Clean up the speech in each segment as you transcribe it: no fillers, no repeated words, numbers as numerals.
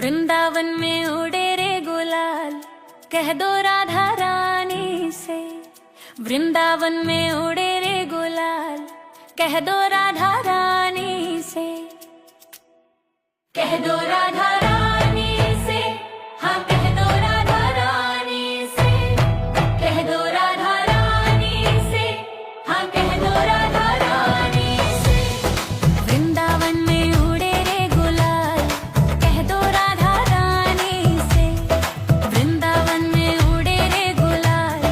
वृंदावन में उड़े रे गुलाल, कह दो राधा रानी से। वृंदावन में उड़े रे गुलाल, कह दो राधा रानी से। कह दो राधा रानी से, हाँ कह दो राधा रानी से। कह दो राधा रानी से, हाँ कह दो राधा रानी से। वृंदावन में उड़े रे गुलाल, कह दो राधा रानी से। वृंदावन में उड़े रे गुलाल,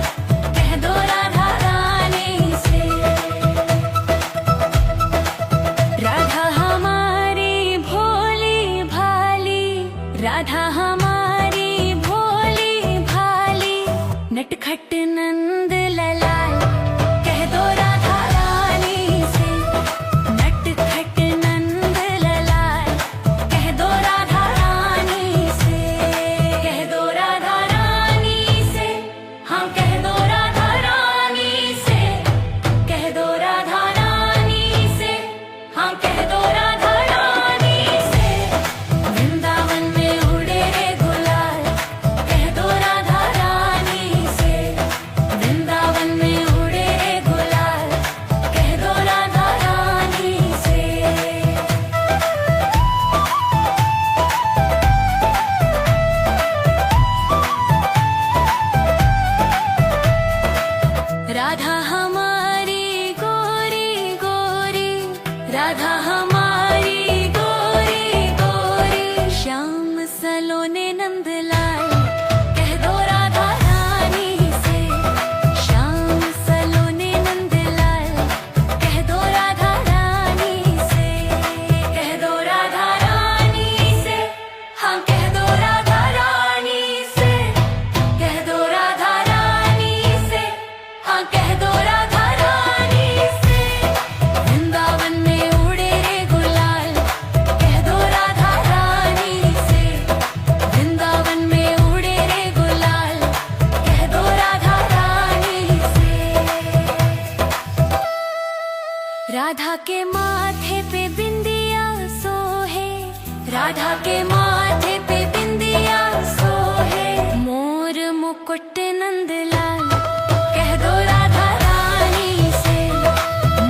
कह दो राधा रानी से। राधा हमारी भोली भाली, राधा हमारी भोली भाली, नटखट नंद ललाल, कह दो राधा रानी से। नटखट नंद ललाल, कह दो राधा रानी से। कह दो राधा रानी से, हाँ कह दो राधा रानी से। कह दो राधा रानी से, हाँ कह दो राधा रानी से। वृंदावन में उड़े रे गुलाल, कह दो राधा रानी से। वृंदावन में उड़े रे गुलाल, कह दो राधा रानी से। राधा हमारी गोरी गोरी, राधा हमारी गोरी गोरी, श्याम सलोने नंदलाल, कह दो राधा रानी से। श्याम सलोने नंदलाल, कह दो राधा रानी से। कह दो राधा रानी से, हाँ कह दो राधा रानी से। कह दो राधा रानी से, हाँ कह दो राधा रानी से। वृंदावन में उड़े रे गुलाल, कह दो राधा रानी से। वृंदावन में उड़े रे गुलाल, कह दो राधा रानी से। राधा के माथे पे बिंदिया सोहे, राधा के माथे पे बिंदिया सोहे, मोर मुकुट नंदलाल, कह दो राधा रानी से।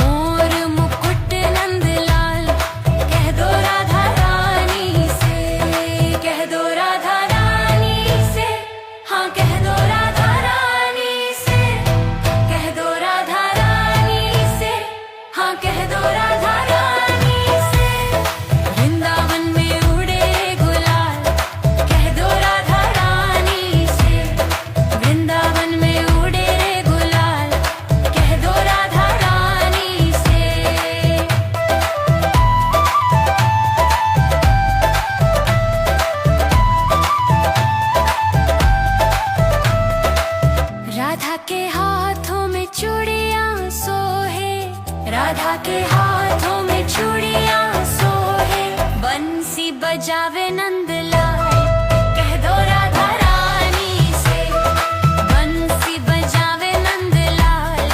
मोर मुकुट नंदलाल, कह दो राधा रानी से। कह दो राधा रानी से, हाँ कह दो राधा रानी से। कह दो राधा रानी से, हाँ कह दो राधा रानी से। वृंदावन में उड़े रे गुलाल, कह दो राधा रानी से। वृंदावन में उड़े रे गुलाल, कह दो राधा रानी से। राधा के हाथों में चूड़ियां सोहे, राधा के हाथों में चूड़ियां सोहे, बंसी बजावे नंदलाल, कह दो राधा रानी से। बंसी बजावे नंदलाल,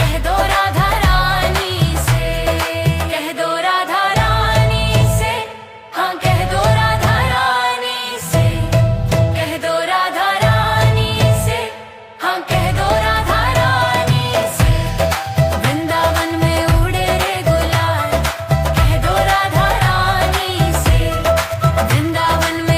कह दो राधा रानी से। कह दो राधा रानी से, हाँ कह दो राधा रानी से। कह दो राधा रानी से, हाँ कह दो राधा रानी से। वृंदावन में उड़े रे गुलाल, कह दो राधा रानी से। वृंदावन में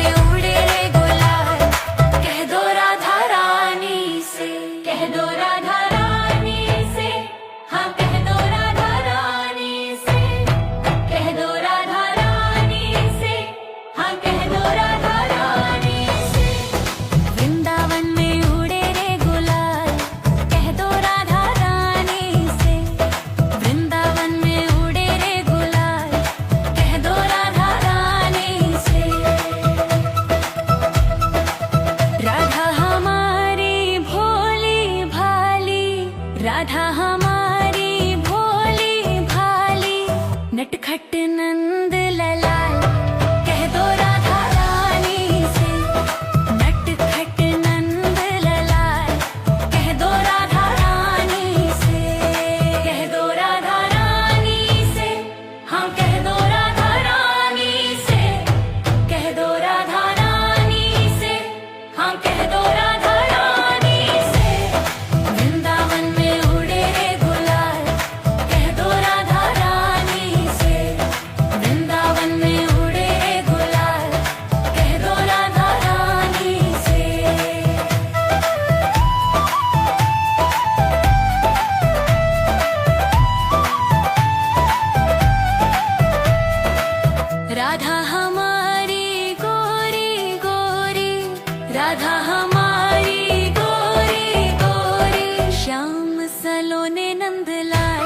राधा हमारी गोरी गोरी, श्याम सलोने नंदलाल,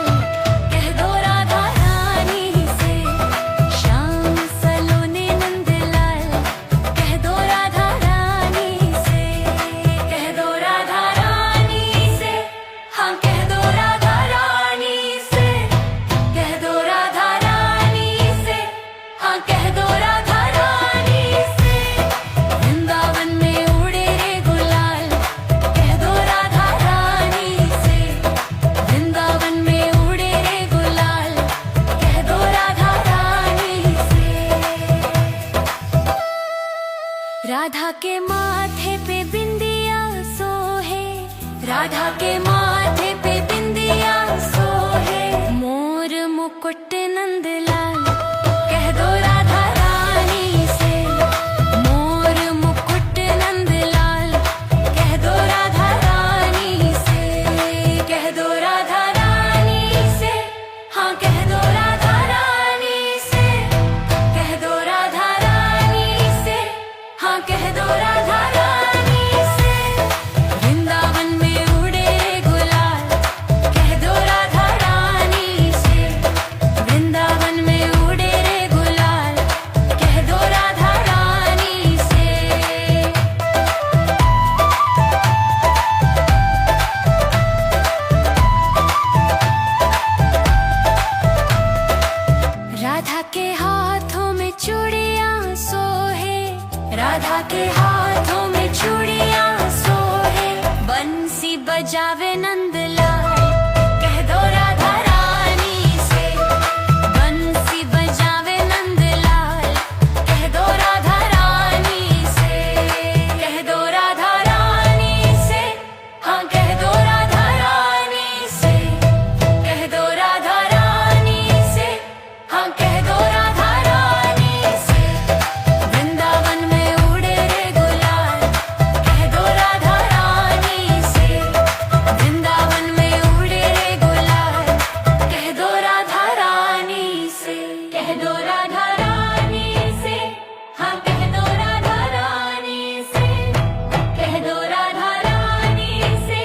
कह दो राधा रानी से। श्याम सलोने नंदलाल, कह दो राधा रानी से। कह दो राधा रानी से, हाँ कह दो राधा रानी से। कह दो राधा रानी से, हाँ कह दो राधा रानी से। वृंदावन में उड़े रे गुलाल, कह दो राधा रानी से। वृंदावन में उड़े रे गुलाल, कह दो राधा रानी से। राधा के माथे पे बिंदिया सोहे, राधा के माथे पे बिंदिया सोहे। मोर मुकुट नंदलाल, कह दो राधा रानी से। मोर मुकुट नंदलाल, कह दो राधा रानी से। कह दो राधा रानी से, हाँ कह दो राधा रानी से। कह दो राधा रानी से, हाँ कह दो राधा रानी से। वृंदावन में उड़े रे गुलाल, कह दो राधा रानी से। वृंदावन में उड़े रे गुलाल, कह दो राधा रानी से। राधा के हाथों में चूड़ियां सोहे, राधा के हाथों में चूड़ियां सोहे। बंसी बजावे नंदलाल, कह दो राधा रानी से। बंसी बजावे नंदलाल, कह दो राधा रानी से। कह दो राधा रानी से, हाँ कह दो राधा रानी से। कह दो राधा रानी से, हाँ कह दो राधा रानी से। वृंदावन में उड़े रे गुलाल, कह दो राधा रानी से। वृंदावन में उड़े रे गुलाल, कह दो राधा रानी से। कह दो राधा रानी से, हाँ कह दो राधा रानी से। कह दो राधा रानी से,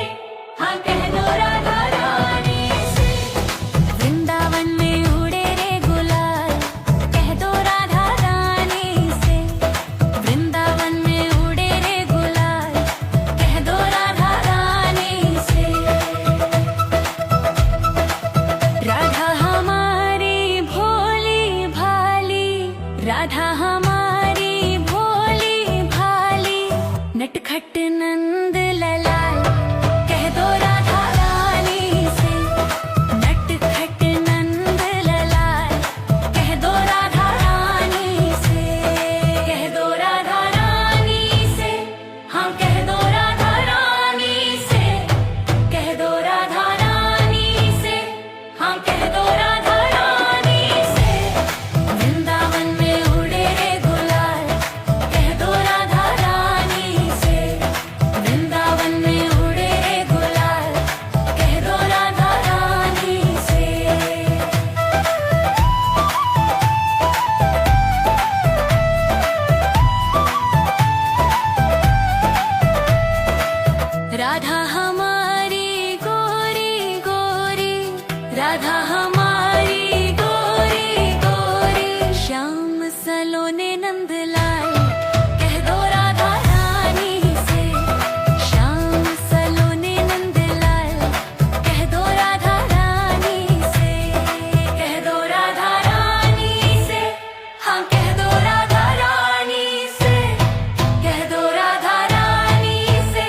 हाँ कह दो राधा रानी से। वृंदावन में उड़े रे गुलाल, कह दो राधा रानी से। वृंदावन में उड़े रे गुलाल, कह दो राधा रानी से। राधा हमारी भोली भाली, राधा हमारी भोली भाली। नटखट नंद ललाल, कह दो राधा रानी से। नटखट नंद ललाल, कह दो राधा रानी से। कह दो राधा रानी से, हाँ कह दो राधा रानी से। कह दो राधा रानी से, हाँ कह दो राधा रानी से। वृंदावन में उड़े रे गुलाल, कह दो राधा रानी से। वृंदावन में उड़े रे गुलाल, कह दो राधा रानी से। राधा हमारी गोरी गोरी, राधा हमारी गोरी गोरी। श्याम सलोने नंदलाल, कह दो राधा रानी से। श्याम सलोने नंदलाल, कह दो राधा रानी से। कह दो राधा रानी से, हाँ कह दो राधा रानी से। कह दो राधा रानी से,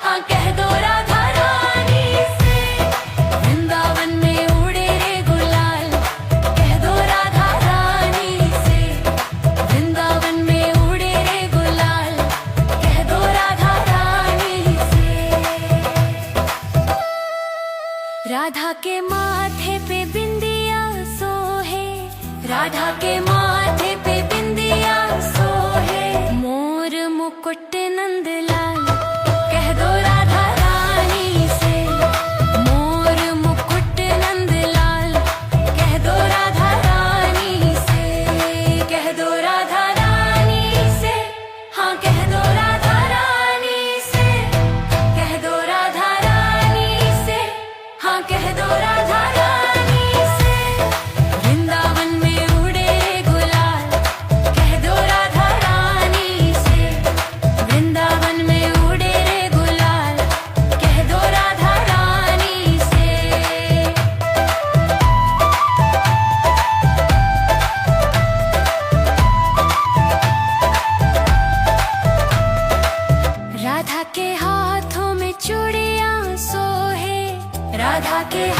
हाँ कह दो राधा रानी से। वृंदावन में उड़े रे गुलाल, कह दो राधा रानी से। वृंदावन में उड़े रे गुलाल, कह दो राधा रानी से। राधा के माथे पे बिंदिया सोहे, राधा के माथे पे बिंदिया सोहे। मोर मुकुट नंदलाल, कह दो राधा रानी से। मोर मुकुट नंदलाल, कह दो राधा रानी से। कह दो राधा रानी से, हाँ कह दो राधा रानी के